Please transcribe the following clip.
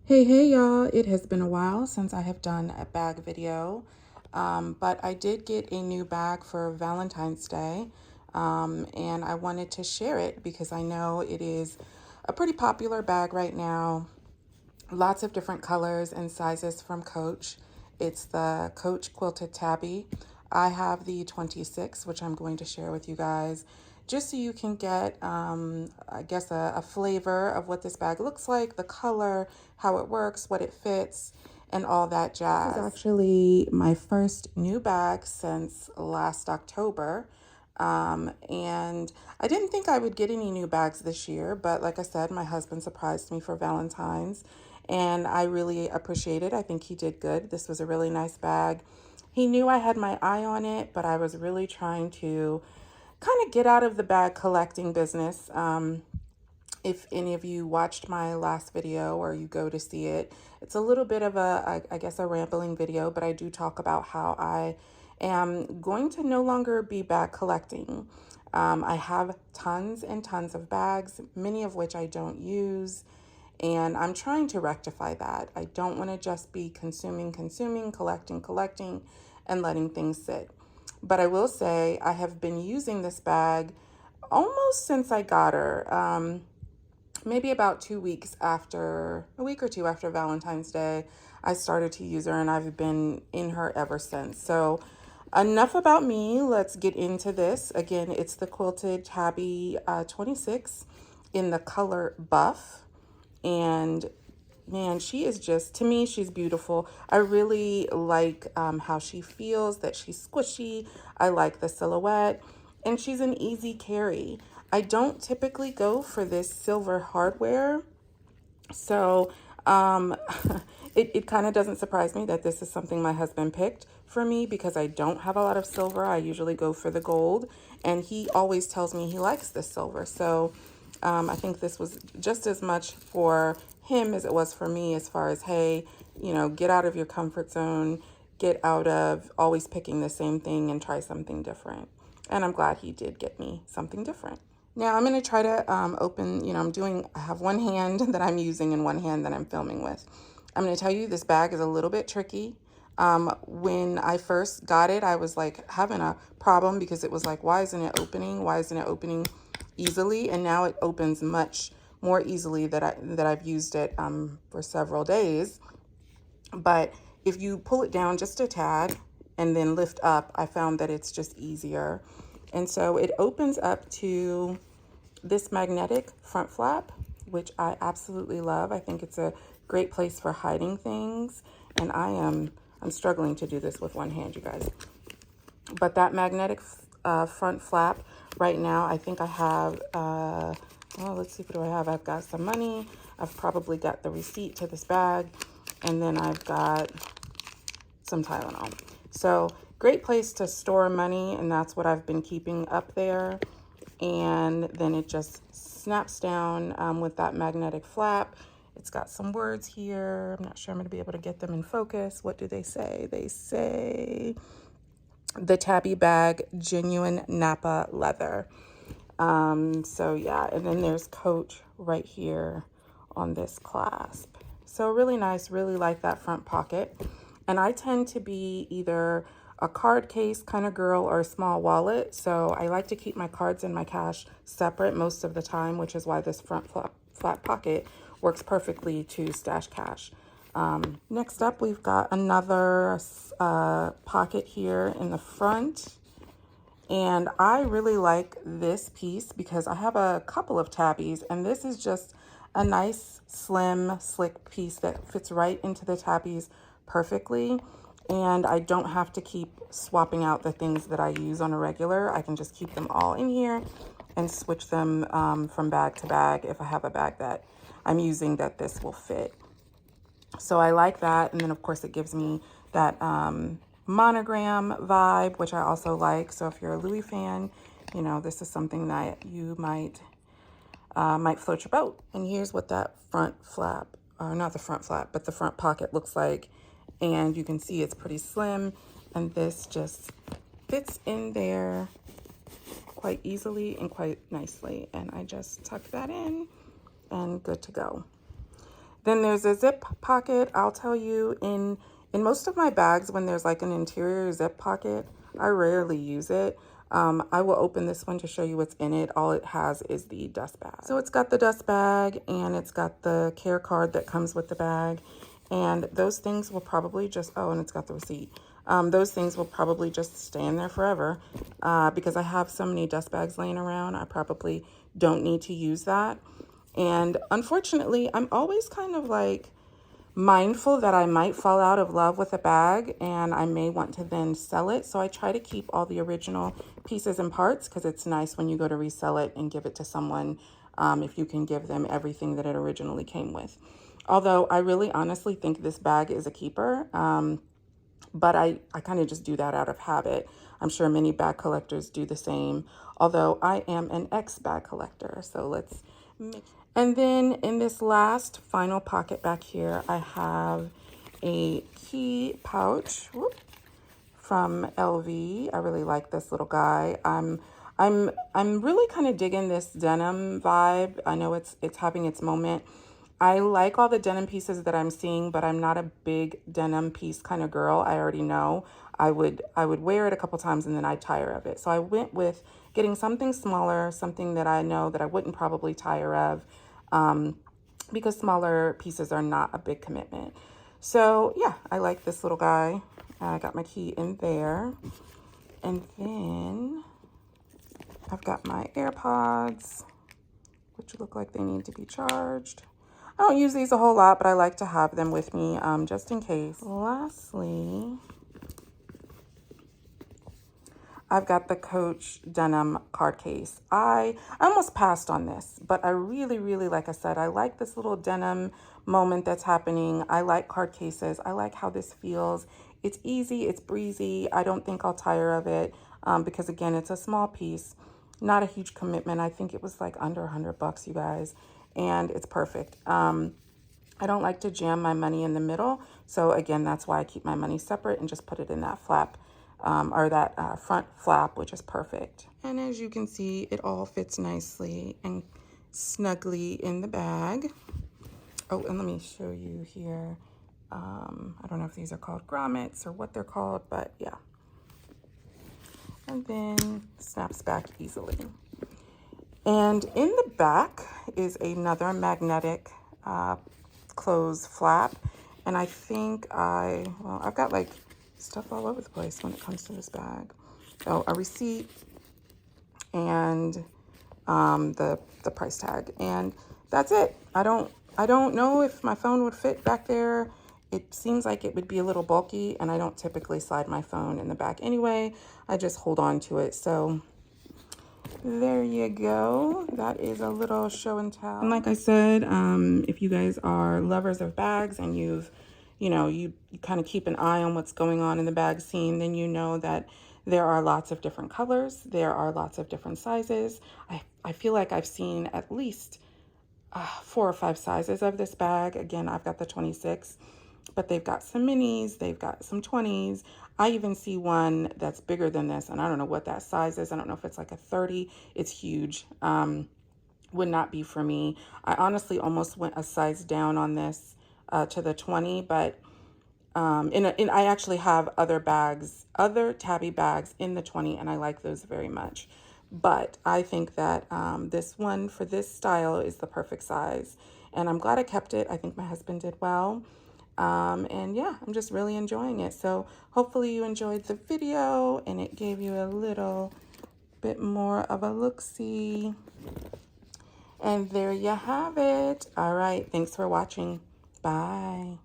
Hey y'all, it has been a while since I have done a bag video, but I did get a new bag for Valentine's Day, and I wanted to share it because I know it is a pretty popular bag right now. Lots of different colors and sizes from Coach. It's the Coach Quilted Tabby. I have the 26, which I'm going to share with you guys just so you can get, I guess, a flavor of what this bag looks like, the color, how it works, what it fits, and all that jazz. This is actually my first new bag since last October. And I didn't think I would get any new bags this year, but like I said, my husband surprised me for Valentine's and I really appreciate it. I think he did good. This was a really nice bag. He knew I had my eye on it, but I was really trying to kind of get out of the bag collecting business. If any of you watched my last video or you go to see it, it's a little bit of I guess, a rambling video, but I do talk about how I am going to no longer be bag collecting. I have tons and tons of bags, many of which I don't use, and I'm trying to rectify that. I don't want to just be consuming, collecting, and letting things sit. But I will say I have been using this bag almost since I got her. Maybe about 2 weeks after, a week or two after Valentine's Day, I started to use her and I've been in her ever since. So enough about me. Let's get into this. Again, it's the Quilted Tabby 26 in the color Buff. And man, she is just, to me, she's beautiful. I really like how she feels, that she's squishy. I like the silhouette, and she's an easy carry. I don't typically go for this silver hardware, so it kind of doesn't surprise me that this is something my husband picked for me because I don't have a lot of silver. I usually go for the gold, and he always tells me he likes this silver. So I think this was just as much for him as it was for me as far as, hey, get out of your comfort zone, get out of always picking the same thing and try something different. And I'm glad he did get me something different. Now I'm going to try to open, I have one hand that I'm using and one hand that I'm filming with. I'm going to tell you this bag is a little bit tricky. When I first got it, I was like having a problem because it was like, why isn't it opening? Why isn't it opening easily? And now it opens much more easily that I've used it for several days. But if you pull it down just a tad and then lift up, I found that it's just easier. And so it opens up to this magnetic front flap, which I absolutely love. I think it's a great place for hiding things. And I'm struggling to do this with one hand, you guys. But that magnetic front flap right now, I think I have, well, let's see, what do I have? I've got some money. I've probably got the receipt to this bag. And then I've got some Tylenol. So great place to store money, and that's what I've been keeping up there. And then it just snaps down with that magnetic flap. It's got some words here. I'm not sure I'm going to be able to get them in focus. What do they say? They say the Tabby bag, genuine Napa leather. So yeah, and then there's Coach right here on this clasp. So really nice, really like that front pocket. And I tend to be either a card case kind of girl or a small wallet. So I like to keep my cards and my cash separate most of the time, which is why this front flat pocket works perfectly to stash cash. Next up, we've got another pocket here in the front. And I really like this piece because I have a couple of tabbies, and this is just a nice, slim, slick piece that fits right into the tabbies perfectly. And I don't have to keep swapping out the things that I use on a regular. I can just keep them all in here and switch them from bag to bag if I have a bag that I'm using that this will fit. So I like that. And then, of course, it gives me that monogram vibe, which I also like. So if you're a Louis fan, this is something that you might float your boat. And here's what that front flap, or not the front flap, but the front pocket looks like. And you can see it's pretty slim, and this just fits in there quite easily and quite nicely. And I just tuck that in and good to go. Then there's a zip pocket. I'll tell you, in most of my bags, when there's like an interior zip pocket, I rarely use it. I will open this one to show you what's in it. All it has is the dust bag. So it's got the dust bag and it's got the care card that comes with the bag. And those things will probably just, oh, and it's got the receipt. Those things will probably just stay in there forever because I have so many dust bags laying around. I probably don't need to use that. And unfortunately, I'm always kind of like mindful that I might fall out of love with a bag and I may want to then sell it. So I try to keep all the original pieces and parts because it's nice when you go to resell it and give it to someone if you can give them everything that it originally came with. Although I really honestly think this bag is a keeper, but I kind of just do that out of habit. I'm sure many bag collectors do the same, although I am an ex-bag collector. So let's make. And then in this last final pocket back here, I have a key pouch from LV. I really like this little guy. I'm really kind of digging this denim vibe. I know it's having its moment. I like all the denim pieces that I'm seeing, but I'm not a big denim piece kind of girl. I already know. I would wear it a couple times and then I'd tire of it. So I went with getting something smaller, something that I know that I wouldn't probably tire of, because smaller pieces are not a big commitment. So yeah, I like this little guy. I got my key in there. And then I've got my AirPods, which look like they need to be charged. I don't use these a whole lot, but I like to have them with me just in case. Lastly, I've got the Coach denim card case. I almost passed on this, but I really, like I said, I like this little denim moment that's happening. I like card cases. I like how this feels. It's easy, it's breezy. I don't think I'll tire of it because again, it's a small piece, not a huge commitment. I think it was like under $100, you guys, and it's perfect. I don't like to jam my money in the middle. So again, that's why I keep my money separate and just put it in that flap or that front flap, which is perfect. And as you can see, it all fits nicely and snugly in the bag. Oh, and let me show you here. I don't know if these are called grommets or what they're called, but yeah. And then snaps back easily. And in the back is another magnetic close flap. And I think well, I've got like stuff all over the place when it comes to this bag. Oh, a receipt and the price tag, and that's it. I don't know if my phone would fit back there. It seems like it would be a little bulky, and I don't typically slide my phone in the back anyway. I just hold on to it. So there you go. That is a little show and tell. And like I said, if you guys are lovers of bags and you kind of keep an eye on what's going on in the bag scene, then you know that there are lots of different colors. There are lots of different sizes. I feel like I've seen at least 4 or 5 sizes of this bag. Again, I've got the 26, but they've got some minis, they've got some 20s. I even see one that's bigger than this, and I don't know what that size is. I don't know if it's like a 30. It's huge. Would not be for me. I honestly almost went a size down on this to the 20, but I actually have other Tabby bags in the 20, and I like those very much. But I think that this one for this style is the perfect size, and I'm glad I kept it. I think my husband did well. And yeah, I'm just really enjoying it. So hopefully you enjoyed the video and it gave you a little bit more of a look-see. And there you have it. All right, thanks for watching. Bye.